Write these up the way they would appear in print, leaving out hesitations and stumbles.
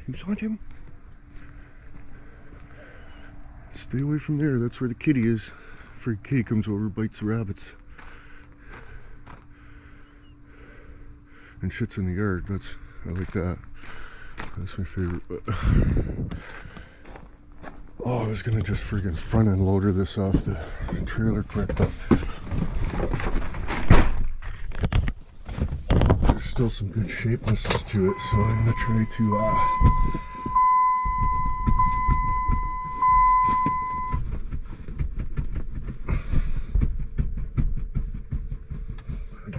He's on him. Stay away from there. That's where the kitty is. Afraid kitty comes over, bites the rabbits, and shits in the yard. I like that. That's my favorite. But oh, I was gonna just friggin' front end loader this off the trailer quick, but there's still some good shapenesses to it, so I'm gonna try to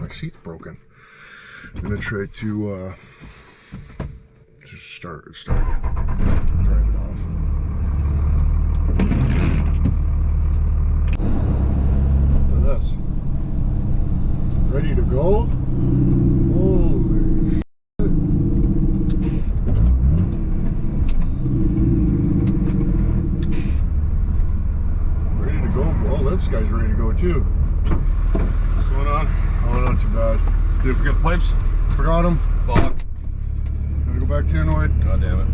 my seat's broken. I'm gonna try to just start it, drive it off. Look at this. Ready to go? Holy shit. Ready to go? Well, this guy's ready to go too. What's going on? Oh, not too bad. Did you forget the pipes? Forgot them. Fuck. Gotta go back to inwood. God damn it.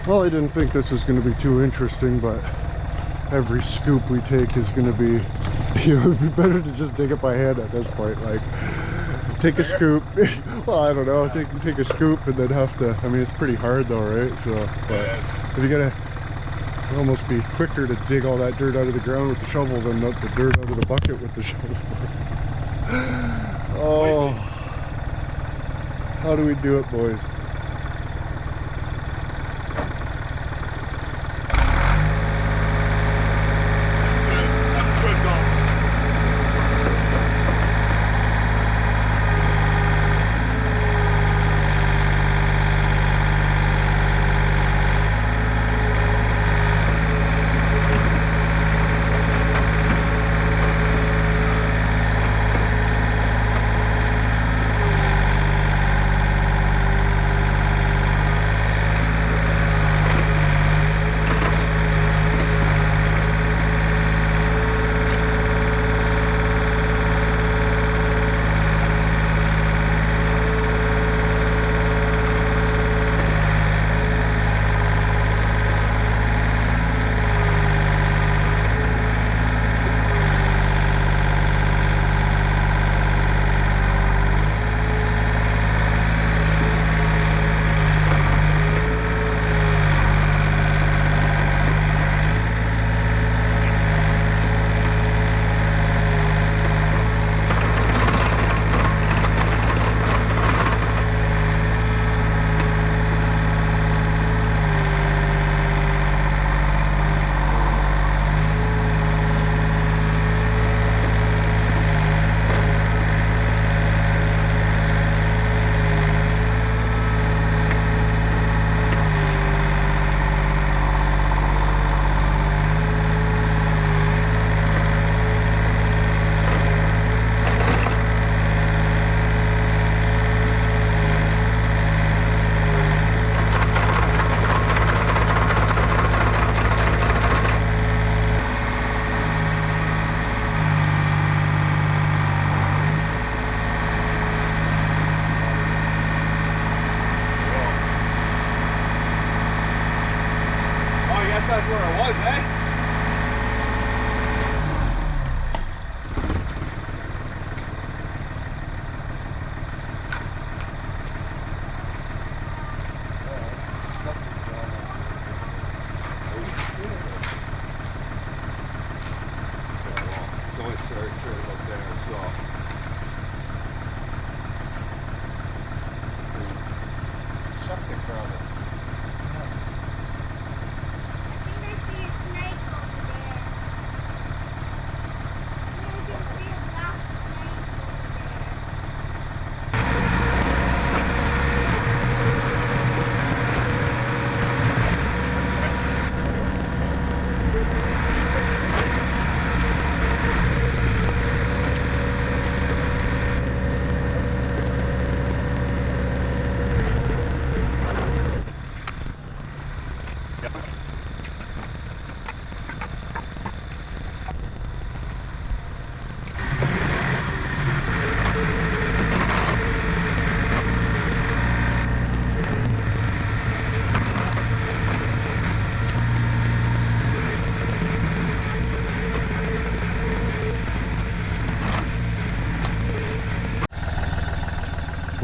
Well, I didn't think this was going to be too interesting, but every scoop we take is going to be, it would be better to just dig it by hand at this point. Like, take a scoop. Well, I don't know, take a scoop and then have to, I mean, it's pretty hard though, right? So, but if you're gonna, it'd almost be quicker to dig all that dirt out of the ground with the shovel than the dirt out of the bucket with the shovel. Oh, how do we do it, boys?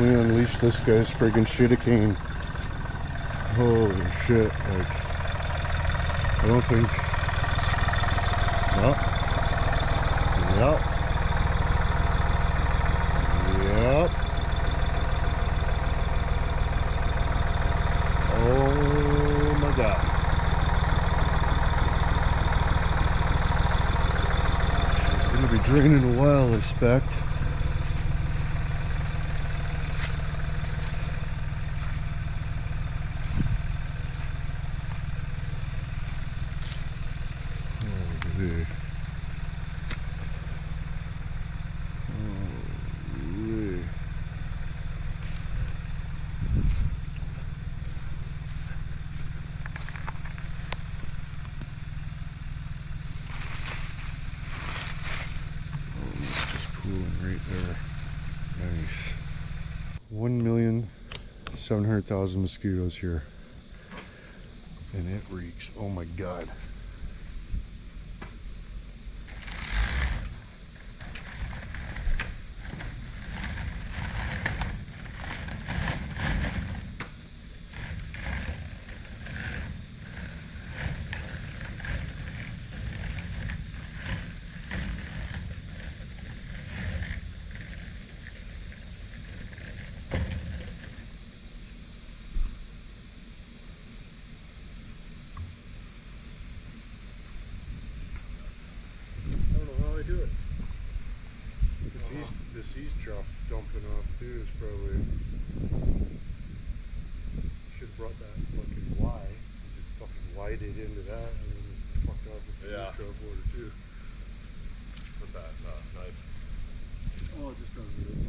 definitely unleash this guy's friggin' shitacane. Holy shit, like, I don't think, no, yep, yep, oh my god, it's gonna be draining a while, I expect. Holy. Holy. Oh, it's just pooling right there. Nice. 1,700,000 mosquitoes here. And it reeks. Oh my god. Do it. This east drop dumping off too is probably should have brought that fucking Y. Just fucking Y'd it into that and then fucked off with the east drop water too. Put that knife. Oh, it just doesn't do it.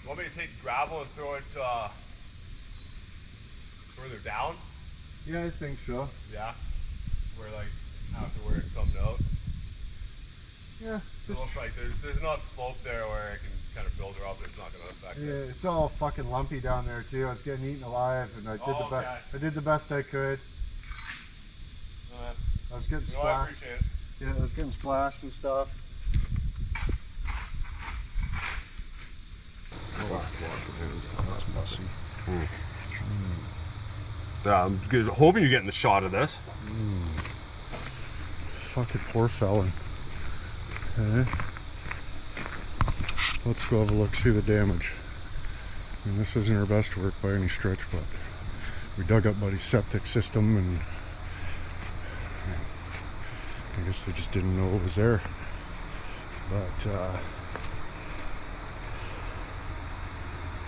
Want me to take gravel and throw it further down? Yeah, I think so. Yeah. Where like after where it's coming out. Yeah. It looks like there's enough slope there where it can kind of build her up and it's not gonna affect it. Yeah, it's all fucking lumpy down there too. I was getting eaten alive and I did the best I could. I was getting No, I splashed. appreciate it. Yeah, I was getting splashed and stuff. That's messy. Yeah, I'm hoping you're getting the shot of this. Fucking poor fella. Okay. Let's go have a look, see the damage. I mean, this isn't our best work by any stretch, but we dug up Buddy's septic system and I guess they just didn't know it was there. But,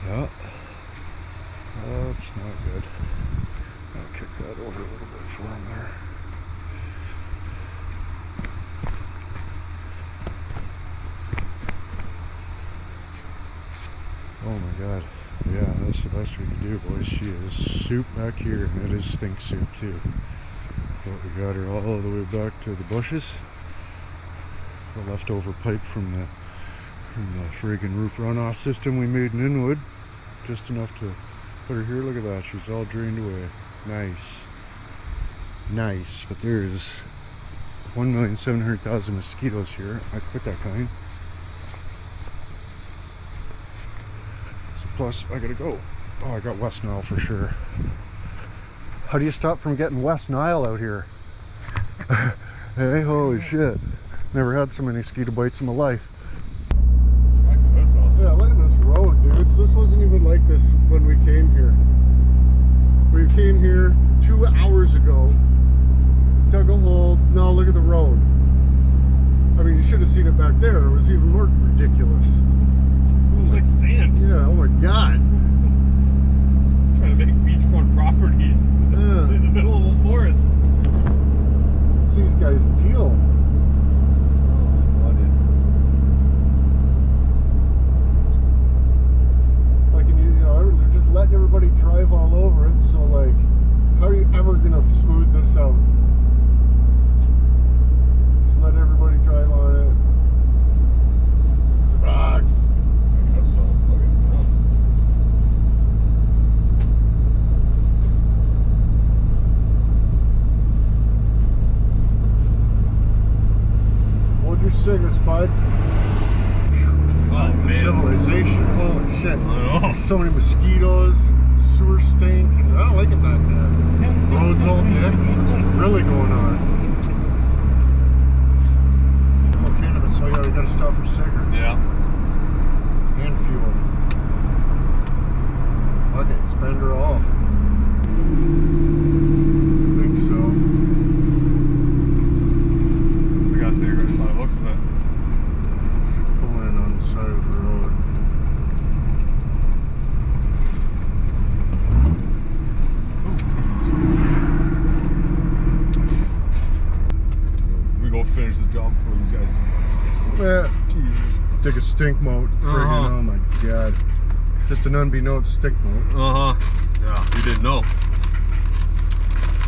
yeah, that's not good. I'll kick that over a little bit for him there. Oh my god. Yeah, that's the best we can do, boys. She is soup back here, and it is stink soup too. But we got her all the way back to the bushes. The leftover pipe from the friggin' roof runoff system we made in Inwood. Just enough to put her here. Look at that. She's all drained away. Nice. Nice. But there's 1,700,000 mosquitoes here. I quit that kind. So plus, I gotta go. Oh, I got West Nile for sure. How do you stop from getting West Nile out here? Hey, holy shit. Never had so many mosquito bites in my life. Yeah, look at this road, dudes. This wasn't even like this when we came here. We came here 2 hours ago, dug a hole. Now look at the road. I mean, you should have seen it back there. It was even more ridiculous. It was like sand. Yeah, oh my god. Trying to make beachfront properties in the middle of a forest. What's these guys' deal? They're just letting everybody drive all over it, so like, how are you ever gonna smooth this out? so many mosquitoes and sewer stink. And I don't like it back there. Roads all dick. What's really going on? Oh, cannabis. Oh yeah, we gotta stop for cigarettes. Yeah. And fuel. Okay, spend her all. I think so. We got cigarettes by the looks of it. Pull in on the side of the road. We go finish the job for these guys. Yeah. Jesus. Take a stink moat. Friggin', oh my god. Just an unbeknownst stink moat. Yeah, you didn't know.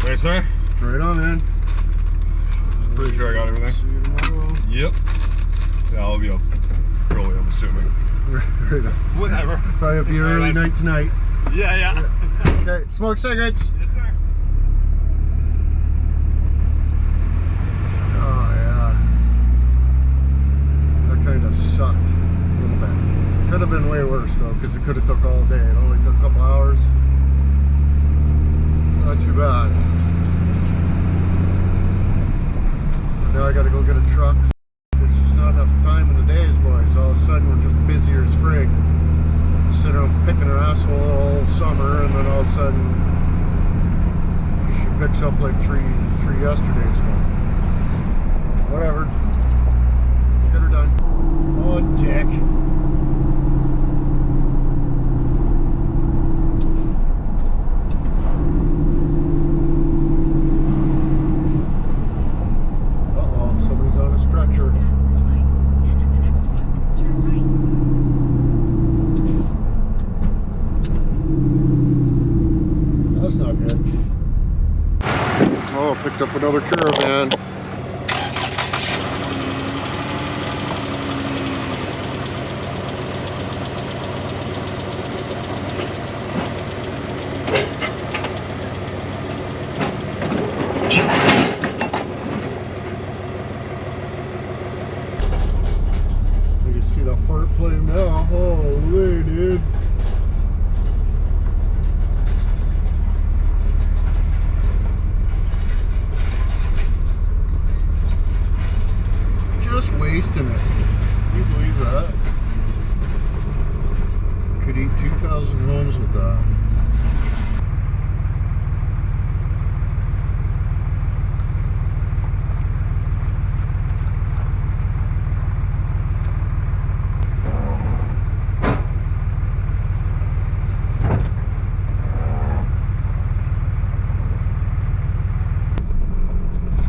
Right, sir? Right on, man. Pretty sure I got everything. See you tomorrow. Yep. Yeah, I'll be up early, I'm assuming. Right on. Whatever. Probably up your early night tonight. Yeah. Okay, smoke cigarettes. Yes, sir. Oh yeah. That kind of sucked a little bit. Could have been way worse though, because it could have took all day. It only took a couple hours. Not too bad. But now I gotta go get a truck. There's just not enough time in the days, boys. All of a sudden we're just busy as frig. Sitting around picking her asshole all summer, and then all of a sudden she picks up like three yesterdays. Whatever. Get her done. Oh, dick. Uh-oh, somebody's on a stretcher. Pass this light, then at the next one, turn right. That's not good. Oh, picked up another caravan. You can see the fart flame now. Holy dude. Just wasting it. Can you believe that? Could eat 2,000 homes with that.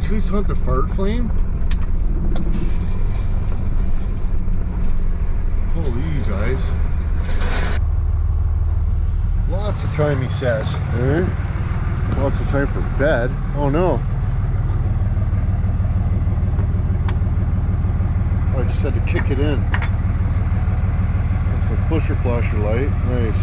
Chase hunt the fart flame? Holy, you guys. Lots of time, he says. Eh? Lots of time for bed. Oh no. I just had to kick it in. That's my pusher flasher light. Nice.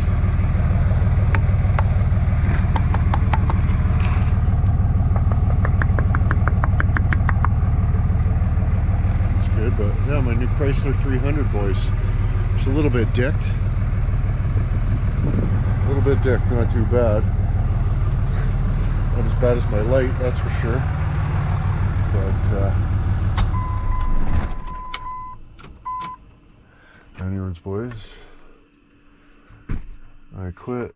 But yeah, my new Chrysler 300, boys. Just a little bit dicked. A little bit dicked, not too bad. Not as bad as my light, that's for sure. But anyways, boys, I quit.